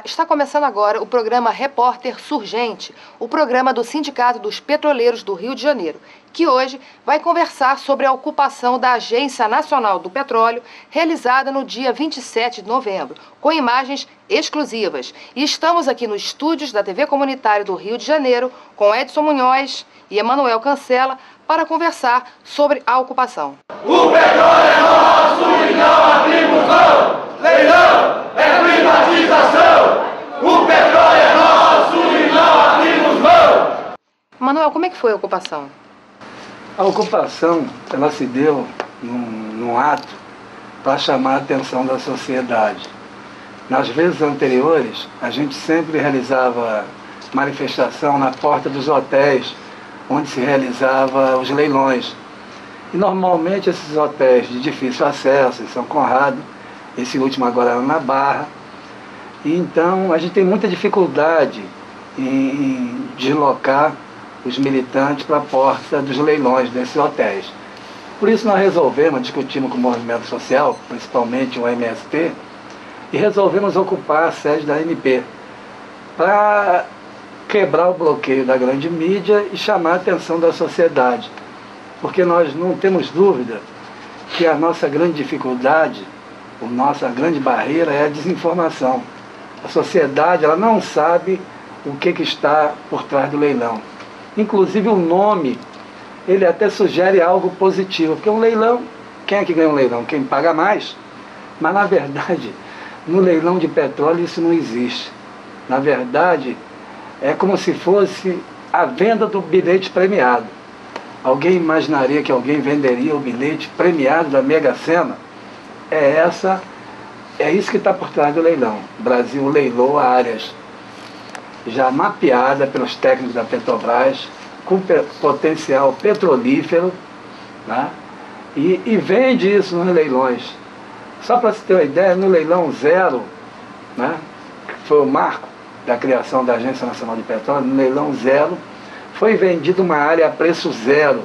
está começando agora o programa Repórter Surgente, o programa do Sindicato dos Petroleiros do Rio de Janeiro, que hoje vai conversar sobre a ocupação da Agência Nacional do Petróleo, realizada no dia 27 de novembro, com imagens exclusivas. E estamos aqui nos estúdios da TV Comunitária do Rio de Janeiro, com Edson Munhoz e Emanuel Cancela, para conversar sobre a ocupação. O petróleo é nosso e não abrimos mão! Leilão é privatização! O petróleo é nosso e não abrimos mão! Manuel, como é que foi a ocupação? A ocupação, ela se deu num ato para chamar a atenção da sociedade. Nas vezes anteriores, a gente sempre realizava manifestação na porta dos hotéis, onde se realizava os leilões. E normalmente esses hotéis de difícil acesso, em São Conrado, esse último agora era na Barra, e então a gente tem muita dificuldade em deslocar os militantes para a porta dos leilões desses hotéis. Por isso nós resolvemos, discutimos com o movimento social, principalmente o MST, e resolvemos ocupar a sede da ANP, para quebrar o bloqueio da grande mídia e chamar a atenção da sociedade. Porque nós não temos dúvida que a nossa grande dificuldade, a nossa grande barreira é a desinformação. A sociedade ela não sabe o que está por trás do leilão. Inclusive o nome, ele até sugere algo positivo, porque um leilão, quem é que ganha um leilão? Quem paga mais. Mas na verdade, no leilão de petróleo isso não existe. Na verdade, é como se fosse a venda do bilhete premiado. Alguém imaginaria que alguém venderia o bilhete premiado da Mega Sena? É isso que está por trás do leilão. O Brasil leilou áreas já mapeada pelos técnicos da Petrobras, com potencial petrolífero, né? E vende isso nos leilões. Só para você ter uma ideia, no leilão zero, né, que foi o marco da criação da Agência Nacional de Petróleo, no leilão zero, foi vendida uma área a preço zero,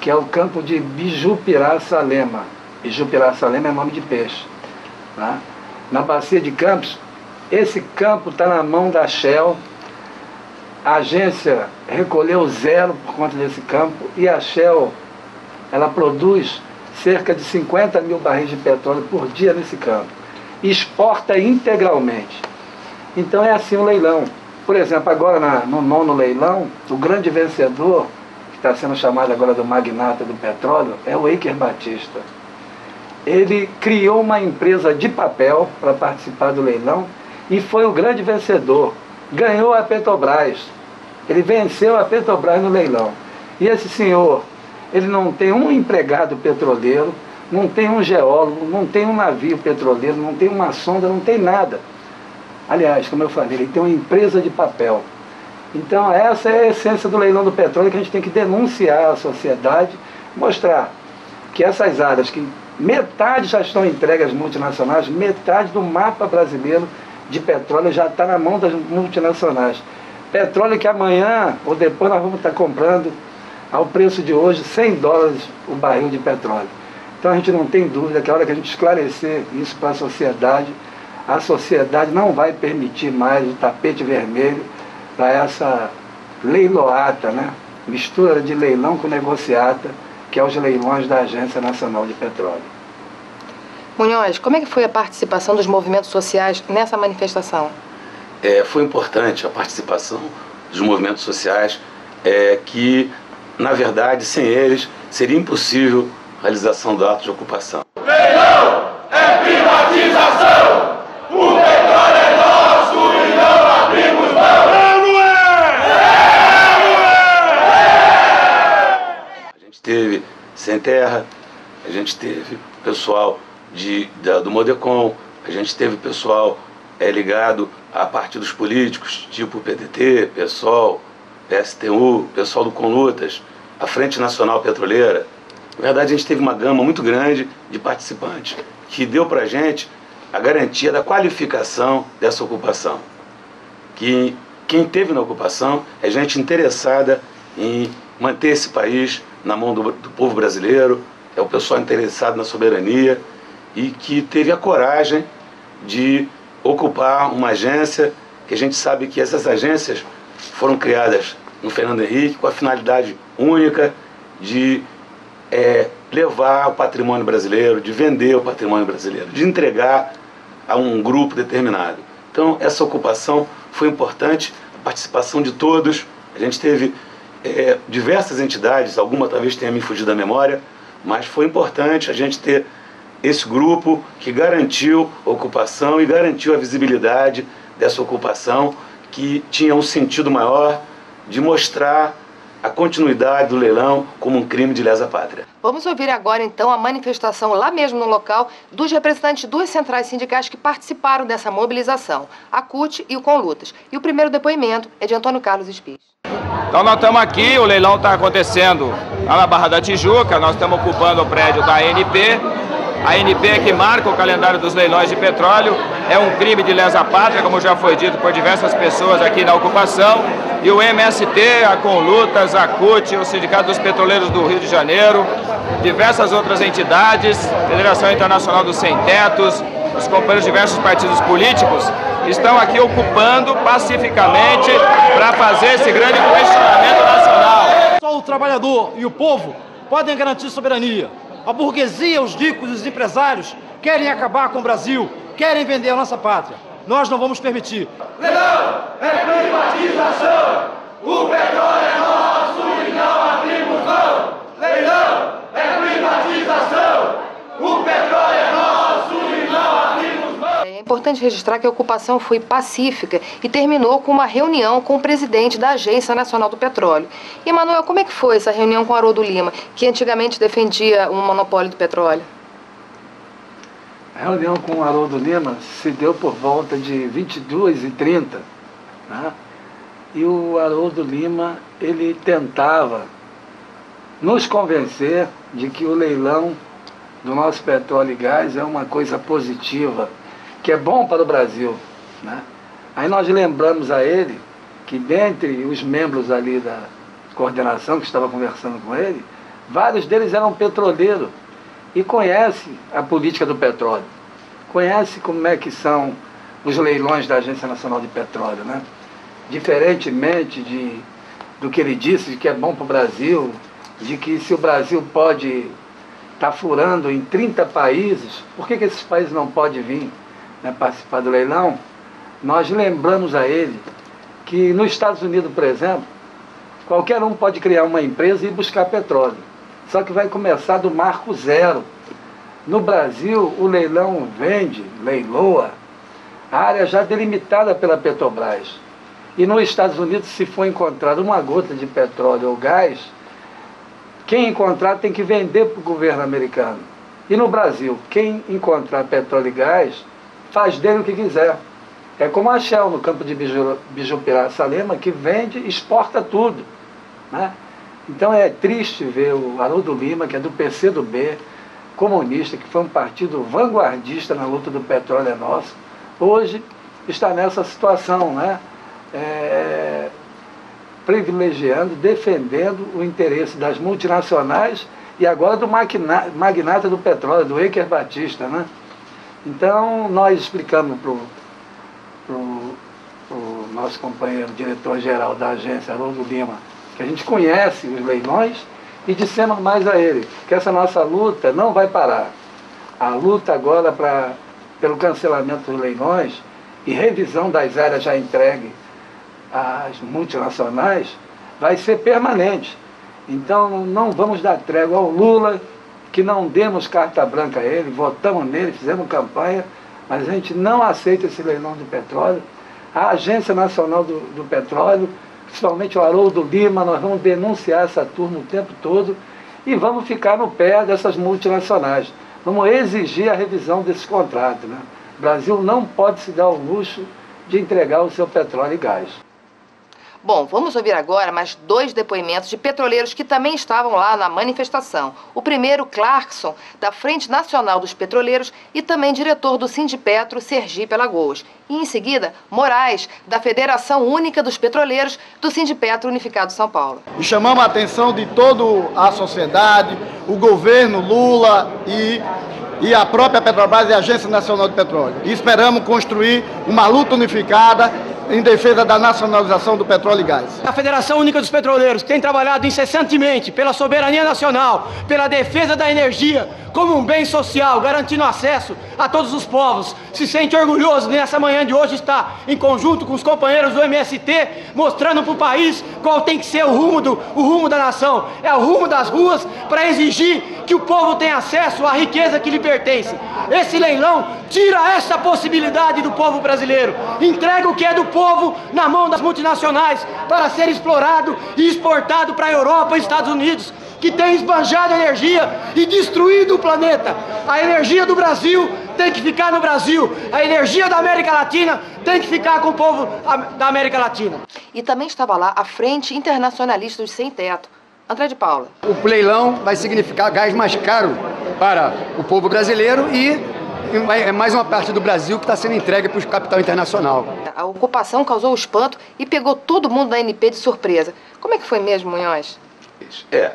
que é o campo de Bijupiraçalema. Bijupiraçalema é nome de peixe, né? Na bacia de Campos, esse campo está na mão da Shell. A agência recolheu zero por conta desse campo e a Shell, ela produz cerca de 50 mil barris de petróleo por dia nesse campo. E exporta integralmente. Então é assim o leilão. Por exemplo, agora no nono leilão, o grande vencedor, que está sendo chamado agora do magnata do petróleo, é o Eiker Batista. Ele criou uma empresa de papel para participar do leilão e foi o grande vencedor. Ganhou a Petrobras. Ele venceu a Petrobras no leilão. E esse senhor, ele não tem um empregado petroleiro, não tem um geólogo, não tem um navio petroleiro, não tem uma sonda, não tem nada. Aliás, como eu falei, ele tem uma empresa de papel. Então essa é a essência do leilão do petróleo, que a gente tem que denunciar à sociedade, mostrar que essas áreas, que metade já estão entregues às multinacionais, metade do mapa brasileiro de petróleo já está na mão das multinacionais. Petróleo que amanhã ou depois nós vamos estar comprando ao preço de hoje, $100 o barril de petróleo. Então a gente não tem dúvida que a hora que a gente esclarecer isso para a sociedade não vai permitir mais o tapete vermelho para essa leiloata, né? Mistura de leilão com negociata, que é os leilões da Agência Nacional de Petróleo. Munhoz, como é que foi a participação dos movimentos sociais nessa manifestação? Foi importante a participação dos movimentos sociais, que, na verdade, sem eles, seria impossível a realização do ato de ocupação. Leilão é privatização! O petróleo é nosso e não abrimos mão! A gente teve Sem Terra, a gente teve pessoal do Modecon, a gente teve pessoal ligado a partidos políticos, tipo PDT, PSOL, PSTU, pessoal do Conlutas, a Frente Nacional Petroleira. Na verdade, a gente teve uma gama muito grande de participantes, que deu para a gente a garantia da qualificação dessa ocupação. Que quem esteve na ocupação é gente interessada em manter esse país na mão do povo brasileiro, é o pessoal interessado na soberania e que teve a coragem de ocupar uma agência que a gente sabe que essas agências foram criadas no Fernando Henrique com a finalidade única de levar o patrimônio brasileiro, de vender o patrimônio brasileiro, de entregar a um grupo determinado. Então, essa ocupação foi importante, a participação de todos. A gente teve diversas entidades, alguma talvez tenha me fugido da memória, mas foi importante a gente ter esse grupo que garantiu a ocupação e garantiu a visibilidade dessa ocupação, que tinha um sentido maior de mostrar a continuidade do leilão como um crime de lesa pátria. Vamos ouvir agora, então, a manifestação lá mesmo no local dos representantes de duas centrais sindicais que participaram dessa mobilização, a CUT e o Conlutas. E o primeiro depoimento é de Antônio Carlos Spies. Então nós estamos aqui, o leilão está acontecendo lá na Barra da Tijuca, nós estamos ocupando o prédio da ANP. A ANP é que marca o calendário dos leilões de petróleo, é um crime de lesa pátria, como já foi dito por diversas pessoas aqui na ocupação. E o MST, a Conlutas, a CUT, o Sindicato dos Petroleiros do Rio de Janeiro, diversas outras entidades, Federação Internacional dos Sem-Tetos, os companheiros de diversos partidos políticos, estão aqui ocupando pacificamente para fazer esse grande questionamento nacional. Só o trabalhador e o povo podem garantir soberania. A burguesia, os ricos e os empresários querem acabar com o Brasil, querem vender a nossa pátria. Nós não vamos permitir. Leilão é privatização. O petróleo é nosso e não abrimos mão. Leilão é privatização. O petróleo é nosso e não abrimos mão. É importante registrar que a ocupação foi pacífica e terminou com uma reunião com o presidente da Agência Nacional do Petróleo. E, Manuel, como é que foi essa reunião com Haroldo Lima, que antigamente defendia o monopólio do petróleo? A reunião com o Haroldo Lima se deu por volta de 22h30, né? E o Haroldo Lima, ele tentava nos convencer de que o leilão do nosso petróleo e gás é uma coisa positiva, que é bom para o Brasil, né? Aí nós lembramos a ele que dentre os membros ali da coordenação que estava conversando com ele, vários deles eram petroleiros e conhece a política do petróleo, conhece como é que são os leilões da Agência Nacional de Petróleo, né? Diferentemente do que ele disse, de que é bom para o Brasil, de que se o Brasil pode estar furando em 30 países, por que esses países não podem vir, né, participar do leilão? Nós lembramos a ele que nos Estados Unidos, por exemplo, qualquer um pode criar uma empresa e buscar petróleo. Só que vai começar do marco zero. No Brasil, o leilão leiloa a área já delimitada pela Petrobras. E nos Estados Unidos, se for encontrada uma gota de petróleo ou gás, quem encontrar tem que vender para o governo americano. E no Brasil, quem encontrar petróleo e gás, faz dele o que quiser. É como a Shell no campo de Bijupirá-Salema, que vende e exporta tudo, né? Então é triste ver o Haroldo Lima, que é do PCdoB, comunista, que foi um partido vanguardista na luta do petróleo é nosso, hoje está nessa situação, né? Privilegiando, defendendo o interesse das multinacionais e agora do magnata do petróleo, do Eker Batista, né? Então nós explicamos para o nosso companheiro diretor-geral da agência, Haroldo Lima, que a gente conhece os leilões, e dissemos mais a ele que essa nossa luta não vai parar. A luta agora pelo cancelamento dos leilões e revisão das áreas já entregues às multinacionais vai ser permanente. Então não vamos dar trégua ao Lula, que não demos carta branca a ele, votamos nele, fizemos campanha, mas a gente não aceita esse leilão do petróleo. A Agência Nacional do Petróleo, principalmente o Haroldo Lima, nós vamos denunciar essa turma o tempo todo e vamos ficar no pé dessas multinacionais. Vamos exigir a revisão desse contrato, né? O Brasil não pode se dar o luxo de entregar o seu petróleo e gás. Bom, vamos ouvir agora mais dois depoimentos de petroleiros que também estavam lá na manifestação. O primeiro, Clarkson, da Frente Nacional dos Petroleiros e também diretor do Sindipetro Sergipe Alagoas. E em seguida, Moraes, da Federação Única dos Petroleiros do Sindipetro Unificado São Paulo. E chamamos a atenção de toda a sociedade, o governo Lula e e a própria Petrobras e a Agência Nacional de Petróleo. E esperamos construir uma luta unificada em defesa da nacionalização do petróleo e gás. A Federação Única dos Petroleiros tem trabalhado incessantemente pela soberania nacional, pela defesa da energia como um bem social, garantindo acesso a todos os povos. Se sente orgulhoso nessa manhã de hoje estar em conjunto com os companheiros do MST, mostrando para o país qual tem que ser o rumo da nação. É o rumo das ruas para exigir que o povo tenha acesso à riqueza que lhe pertence. Esse leilão tira essa possibilidade do povo brasileiro, entrega o que é do povo na mão das multinacionais para ser explorado e exportado para a Europa e Estados Unidos, que tem esbanjado energia e destruído o planeta. A energia do Brasil tem que ficar no Brasil. A energia da América Latina tem que ficar com o povo da América Latina. E também estava lá a Frente Internacionalista dos Sem Teto, André de Paula. O leilão vai significar gás mais caro para o povo brasileiro e é mais uma parte do Brasil que está sendo entregue para o capital internacional. A ocupação causou espanto e pegou todo mundo da ANP de surpresa. Como é que foi mesmo, Munhoz?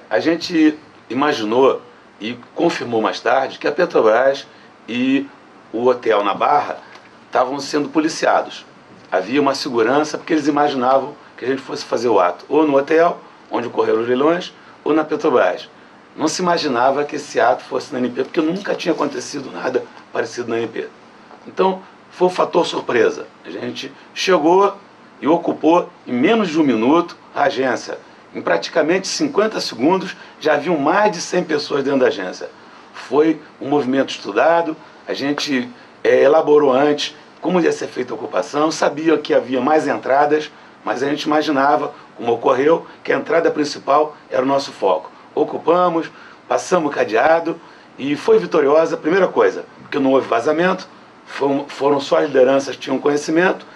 A gente imaginou e confirmou mais tarde que a Petrobras e o hotel na Barra estavam sendo policiados. Havia uma segurança porque eles imaginavam que a gente fosse fazer o ato ou no hotel, onde ocorreram os leilões, ou na Petrobras. Não se imaginava que esse ato fosse na ANP, porque nunca tinha acontecido nada parecido na ANP. Então, foi um fator surpresa. A gente chegou e ocupou, em menos de um minuto, a agência. Em praticamente 50 segundos, já haviam mais de 100 pessoas dentro da agência. Foi um movimento estudado, a gente elaborou antes como ia ser feita a ocupação, sabia que havia mais entradas, mas a gente imaginava, como ocorreu, que a entrada principal era o nosso foco. Ocupamos, passamos o cadeado e foi vitoriosa, primeira coisa, porque não houve vazamento, foram só as lideranças que tinham conhecimento,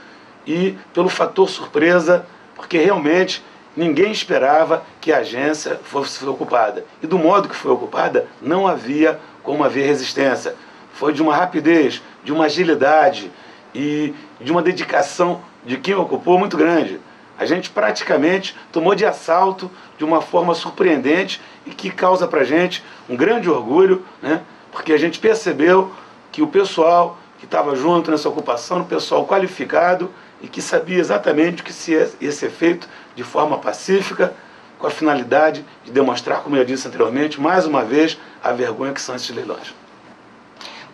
e pelo fator surpresa, porque realmente ninguém esperava que a agência fosse ocupada. E do modo que foi ocupada, não havia como haver resistência. Foi de uma rapidez, de uma agilidade e de uma dedicação de quem ocupou muito grande. A gente praticamente tomou de assalto de uma forma surpreendente e que causa para a gente um grande orgulho, né? Porque a gente percebeu que o pessoal que estava junto nessa ocupação era um pessoal qualificado e que sabia exatamente o que ia ser feito de forma pacífica, com a finalidade de demonstrar, como eu disse anteriormente, mais uma vez, a vergonha que são esses leilões.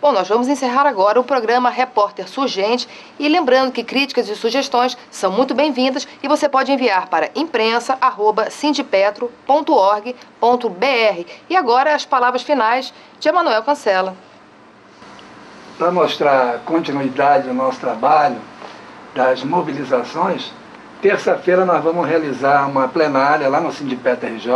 Bom, nós vamos encerrar agora o programa Repórter Surgente e lembrando que críticas e sugestões são muito bem-vindas e você pode enviar para imprensa@sindipetro.org.br. E agora as palavras finais de Emanuel Cancela. Para mostrar a continuidade do nosso trabalho, das mobilizações, terça-feira nós vamos realizar uma plenária lá no Sindipetro RJ,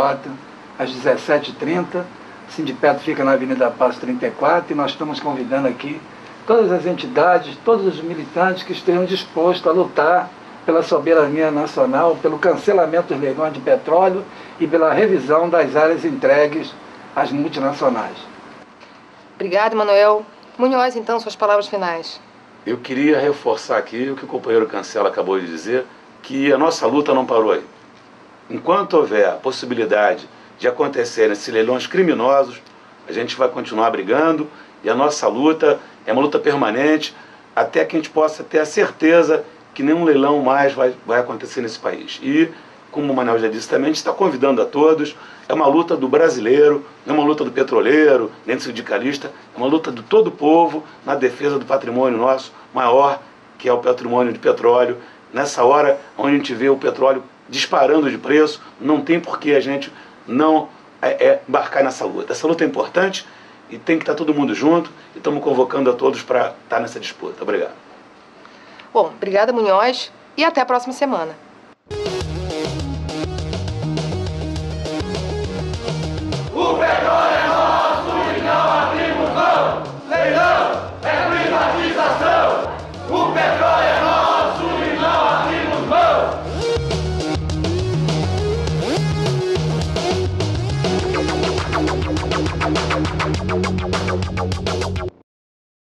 às 17h30. O Sindipetro fica na Avenida Passo 34 e nós estamos convidando aqui todas as entidades, todos os militantes que estejam dispostos a lutar pela soberania nacional, pelo cancelamento dos leilões de petróleo e pela revisão das áreas entregues às multinacionais. Obrigado, Manuel. Munhoz, então, suas palavras finais. Eu queria reforçar aqui o que o companheiro Cancela acabou de dizer, que a nossa luta não parou aí. Enquanto houver a possibilidade de acontecerem esses leilões criminosos, a gente vai continuar brigando e a nossa luta é uma luta permanente até que a gente possa ter a certeza que nenhum leilão mais vai acontecer nesse país. E, como o Manuel já disse também, a gente está convidando a todos, é uma luta do brasileiro, não é uma luta do petroleiro, nem do sindicalista, é uma luta de todo o povo na defesa do patrimônio nosso maior, que é o patrimônio de petróleo. Nessa hora onde a gente vê o petróleo disparando de preço, não tem por que a gente não embarcar nessa luta. Essa luta é importante e tem que estar todo mundo junto e estamos convocando a todos para estar nessa disputa. Obrigado. Bom, obrigada, Munhoz, e até a próxima semana. O petróleo é nosso e não abrimos mão. Leilão é privatização. O petróleo é nosso e não abrimos mão.